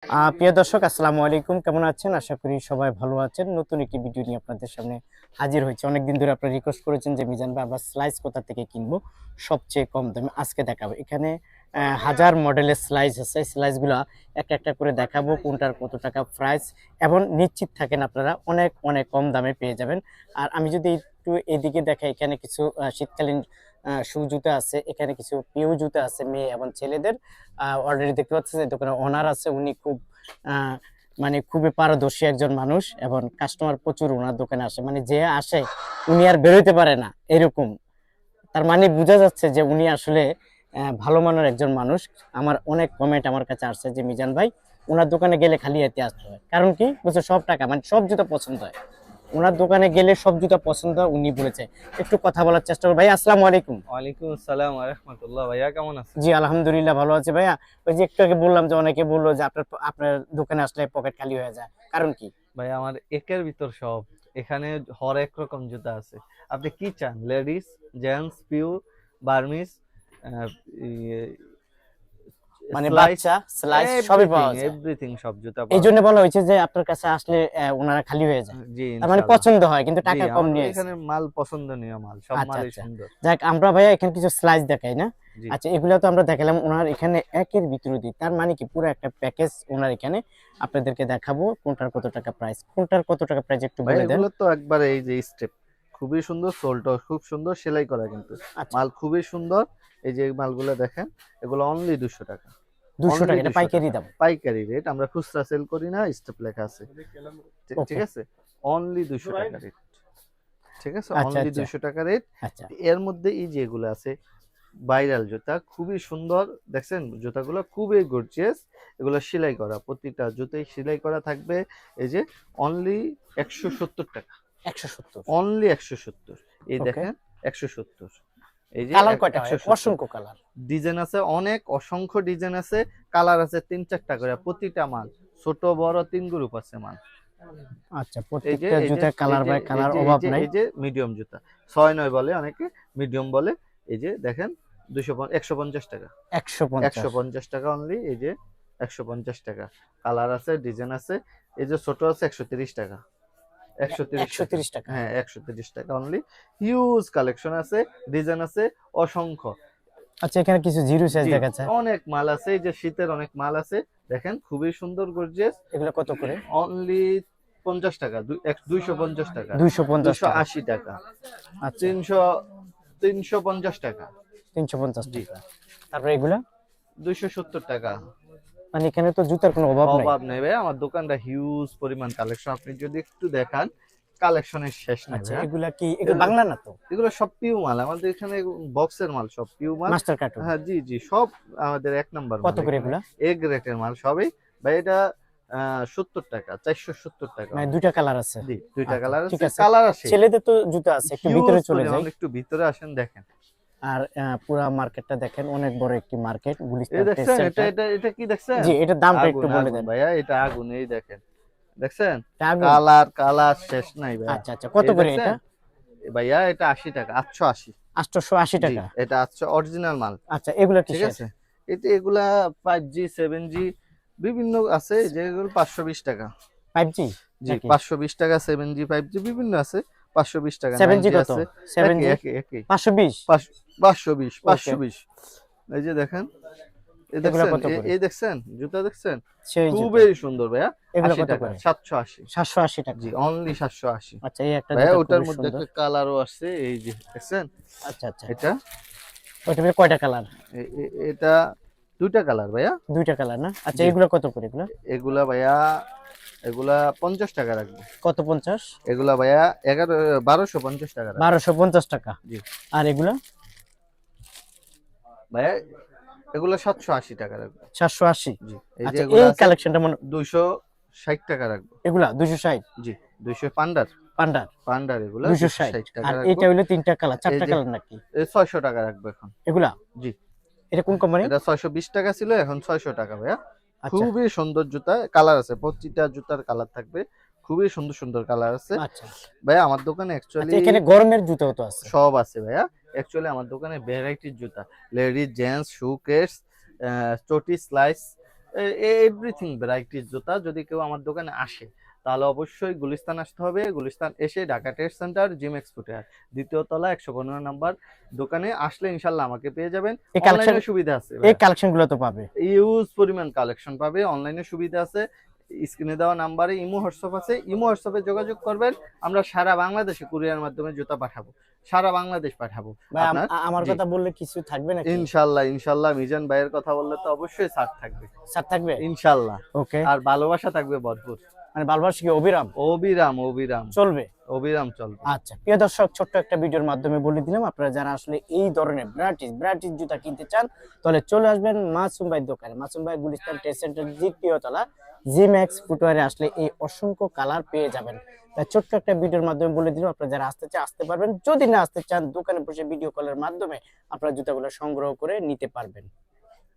প্রিয় দর্শক আসসালামু আলাইকুম, কেমন আছেন? আশা করি সবাই ভালো আছেন। নতুন একটি ভিডিও নিয়ে আপনাদের সামনে হাজির হয়েছে। অনেকদিন ধরে আপনারা রিকোয়েস্ট করেছেন যে মিজান ভাই আমরা স্লাইস কোথা থেকে কিনবো সবচেয়ে কম দামে, আজকে দেখাবো। এখানে হাজার মডেলের স্লাইস আছে, স্লাইসগুলো একটা একটা করে দেখাবো কোনটার কত টাকা প্রাইস, এবং নিশ্চিত থাকেন আপনারা অনেক অনেক কম দামে পেয়ে যাবেন। আর আমি যদি একটু এদিকে দেখাই, এখানে কিছু শীতকালীন শু জুতা আছে, এখানে কিছু পিউ জুতা আছে মেয়ে এবং ছেলেদের। অলরেডি দেখতে পাচ্ছেন যে দোকানে ওনার আছে, উনি খুব আহ, মানে খুবই পারদর্শী একজন মানুষ, এবং কাস্টমার প্রচুর ওনার দোকানে আসে, মানে যে আসে উনি আর বেরোতে পারে না এরকম। তার মানে বোঝা যাচ্ছে যে উনি আসলে ভালো মানের একজন মানুষ। আমার অনেক কমেন্ট আমার কাছে আসছে যে মিজান ভাই ওনার দোকানে গেলে খালি এতে আসতে হয়, কারণ কি বলছে সব টাকা মানে সব জুতো পছন্দ হয়, ওনার দোকানে গেলে সব জুতো পছন্দ হয়। উনি বলেছে একটু কথা বলার চেষ্টা করবো। ভাই আসসালামু আলাইকুম। ওয়ালাইকুম আসসালাম ওয়া রাহমাতুল্লাহ। ভাইয়া কেমন আছেন? জি আলহামদুলিল্লাহ ভালো আছে ভাইয়া। ওই যে একটু আগে বললাম যে অনেকে বললো যে আপনার আপনার দোকানে আসলে পকেট খালি হয়ে যায়, কারণ কি? ভাই আমার একের ভিতর সব, এখানে হরেক রকম জুতা আছে। আপনি কি চান? লেডিস, জেন্টস, পিউ, বার্মিস, মানে স্লাইস, বাচ্চা স্লাইস সবই এভরিথিং পাওয়া যায়। এভরিথিং সব জুতা এই পাওয়া জন্য যায়। বলা হয়েছে যে আপনার কাছে আসলে ওনারা খালি হয়ে যায়, জি তার মানে ইনশাআল্লাহ। পছন্দ হয় কিন্তু জি টাকা কম আমাদের নিয়ে আসে। এখানে মাল পছন্দনীয় মাল, সব আচ্ছা মালই আচ্ছা, সুন্দর। যাক আমরা ভাইয়া এখানে কিছু স্লাইস দেখাই না। জি আচ্ছা এগুলো তো আমরা দেখালাম, ওনার এখানে একের ভিতরে দিই, তার মানে কি পুরো একটা প্যাকেজ ওনার এখানে আপনাদেরকে দেখাবো। কোনটার কত টাকা প্রাইস, কোনটার কত টাকা প্রাইস একটু ভাই বলে দেন। এগুলো তো একবারে এই যে স্টেপ খুবই সুন্দর, সোলটা খুব সুন্দর সেলাই করা, কিন্তু আচ্ছা মাল খুবই সুন্দর। এই যে মালগুলো দেখেন, এগুলো অনলি 200 টাকা। 200 অনলি টাকা, এটা 200 পাইকারি টাকা দাম। পাইকারি রেট, আমরা খুচরা সেল করি না, স্টেপ লেখা আছে। ঠিক ওকে, আছে, অনলি 200 টাকা রেট। ঠিক আছে, আচ্ছা অনলি আচ্ছা 200 টাকা রেট। আচ্ছা। এর মধ্যে এই যেগুলো আছে ভাইরাল জুতা, খুবই সুন্দর, দেখছেন জুতাগুলো খুবই গর্জিয়াস। এগুলো সেলাই করা, প্রতিটা জুতাই সেলাই করা থাকবে। এই যে অনলি 170 টাকা, 170। অনলি 170। এই ওকে, দেখেন 170। এই যে কালার কয়টা হয়? 170 অসংখ্য কালার। ডিজাইন আছে, অনেক অসংখ্য ডিজাইন আছে, কালার আছে 3-4টা করে প্রতিটা মাল, ছোট বড় 3 গ্রুপ আছে মাল। আচ্ছা, এই যে প্রত্যেকটা এই যে জুতায় এই কালার যে বাই এই কালার, যে এই অভাব যে নাই। এই যে মিডিয়াম জুতা 6-9 বলে অনেকে, মিডিয়াম বলে। এই যে দেখেন 150 টাকা, 150। 150 টাকা অনলি। এই যে 150 টাকা, কালার আছে, ডিজাইন আছে। এই যে ছোট আছে 130 টাকা, 130 টাকা। 130 টাকা। হ্যাঁ 130 টাকা অনলি। হিউজ কালেকশন আছে, ডিজাইন আছে অসংখ্য। আচ্ছা এখানে কিছু জিরো সাইজ জি দেখাচ্ছে, অনেক মাল আছে, এই যে শীতের অনেক মাল আছে, দেখেন খুবই সুন্দর গর্জিয়াস। এগুলো কত করে? অনলি 50 টাকা, 250 টাকা, 250 টাকা। 280 টাকা, আচ্ছা 350 টাকা। 350 জি টাকা। তারপরে এগুলা 270 টাকা। মানে এখানে তো জুতার কোনো অভাব নাই। অভাব নেই ভাই, আমার দোকানটা হিউজ পরিমাণ কালেকশন, আপনি যদি একটু দেখান কালেকশনের শেষ নেই আচ্ছা ভাইয়া। এগুলা কি, এগুলো বাংলা না তো? এগুলো সব পিউ মাল, আমাদের এখানে বক্সের মাল, সব পিউ মাল। Master cartoon. হ্যাঁ জি জি, সব আমাদের এক নাম্বার কত মাল করে এখানে, এগুলা? এ গ্রেটের মাল সবই। ভাই এটা 70 টাকা, 470 টাকা। মানে দুইটা কালার আছে। জি দুইটা আচ্ছা কালার ঠিক আছে, আছে। কালার আছে ছেলেদের তো জুতা আছে, একটু হিউজ ভিতরে চলে পরিমাণ, যাই। একটু ভিতরে আসেন দেখেন। আর পুরা মার্কেটটা দেখেন, অনেক বড় একটি মার্কেট, এই গুলিস্তান ট্রেড দেখছেন, এটা সেন্টার। এটা এটা কি দেখছেন? জি এটার দামটা একটু আগুন বলে আগুন দেন। ভাইয়া, এটা আগুন, এই দেখেন, দেখছেন এটা আগুন। কালার কালার শেষ নাই ভাইয়া। আচ্ছা আচ্ছা, কত এই করে দেখছেন এটা? ভাইয়া, এটা 80 টাকা, 880। 880 জি টাকা। এটা 800 অরিজিনাল মাল। আচ্ছা এগুলা ঠিক কিসের? আছে, এটা এগুলা 5G 7G বিভিন্ন আছে, যেগুলো 520 টাকা। 5G জি নাকি? 520 টাকা, 7G 5G বিভিন্ন আছে। 520 টাকা, 7G 9G কত? আছে। একই 7G একই একই 520। 520 ওকে, 520। এই যে দেখেন, এই এগুলা দেখছেন, কত করে? এই দেখছেন জুতা দেখছেন, সেই জুতা। খুবই সুন্দর ভাইয়া। এগুলা 80 কত টাকা, করে? 780। 780 টাকা। জি অনলি 780 আচ্ছা এই একটা ভাইয়া। জুতা ওটার খুবই মধ্যে সুন্দর। একটা কালারও আসছে, এই যে দেখছেন আচ্ছা আচ্ছা, এটা, ওইটা বের কয়টা কালার? এটা দুইটা কালার ভাইয়া। দুইটা কালার না? আচ্ছা জি এগুলা কত করে এগুলা? এগুলা ভাইয়া, এগুলা 50 টাকা রাখবো। কত 50? এগুলা ভাইয়া 1250 টাকা রাখবো। 1250 টাকা। জি আর এগুলা? ভাইয়া এগুলা 780 টাকা রাখবো। 780। জি এই যে আচ্ছা এগুলা এই আছে কালেকশনটা মনে, 260 টাকা রাখবো। এগুলা 260। জি 200 পান্ডার, পান্ডার পান্ডার এগুলা 260। 260 টাকা আর রাখবো। এটা হইলো তিনটা কালার, এই চারটা যে কালার নাকি 600 টাকা রাখবো এখন। এগুলা? জি এটা কোন কোম্পানি? এটা 620 টাকা ছিল, এখন 600 টাকা ভাইয়া। আচ্ছা খুবই সুন্দর জুতা, কালার আছে, প্রতিটা জুতার কালার থাকবে, খুবই সুন্দর সুন্দর কালার আছে আচ্ছা ভাইয়া। আমার দোকানে আচ্ছা, অ্যাকচুয়ালি এখানে গরমের জুতাও তো আছে। সব আছে ভাইয়া। অ্যাকচুয়ালি আমার দোকানে ভ্যারাইটির জুতা, লেডিস জেন্টস শু কেস, চটি স্লাইস, এভরিথিং ভ্যারাইটিস জুতা। যদি কেউ আমার দোকানে আসে তাহলে অবশ্যই গুলিস্তান আসতে হবে। গুলিস্তান এসে Dhaka trade centre Zimax footwear দ্বিতীয় তলা 115 নাম্বার দোকানে আসলে ইনশাল্লাহ আমাকে পেয়ে যাবেন। এই কালেকশন অনলাইনে সুবিধা আছে, এই কালেকশন গুলো তো পাবে। ইউজ পরিমাণ কালেকশন পাবে, অনলাইনে সুবিধা আছে। স্ক্রিনে দেওয়া নাম্বারে ইমো হোয়াটসঅ্যাপ আছে, ইমো হোয়াটসঅ্যাপে যোগাযোগ করবেন। আমরা সারা বাংলাদেশে কুরিয়ার মাধ্যমে জুতা পাঠাবো, সারা বাংলাদেশ পাঠাবো ভাই আপনার। আমার জি। কথা বললে কিছু থাকবে নাকি? ইনশাল্লাহ ইনশাল্লাহ মিজান ভাইয়ের কথা বললে তো অবশ্যই ছাড় থাকবে স্যার থাকবে? ইনশাল্লাহ। ওকে, আর ভালোবাসা থাকবে ভরপুর। মানে ভালোবাসা কি অবিরাম অবিরাম অবিরাম চলবে? অবিরাম চলবে। আচ্ছা প্রিয় দর্শক, ছোট্ট একটা ভিডিওর মাধ্যমে বলে দিলাম, আপনারা যারা আসলে এই ধরনের ব্র্যান্ডিস জুতা কিনতে চান তাহলে চলে আসবেন মাসুম ভাইয়ের দোকানে। মাসুম ভাই গুলিস্তান ট্রেড সেন্টার দ্বিতীয় তলা জি ম্যাক্স ফুটওয়্যারে আসলে এই অসংখ্য কালার পেয়ে যাবেন। তাই ছোট্ট একটা ভিডিওর মাধ্যমে বলে দিলাম, আপনারা যারা আসতে চান আসতে পারবেন, যদি না আসতে চান দোকানে বসে ভিডিও কলের মাধ্যমে আপনারা জুতাগুলো সংগ্রহ করে নিতে পারবেন।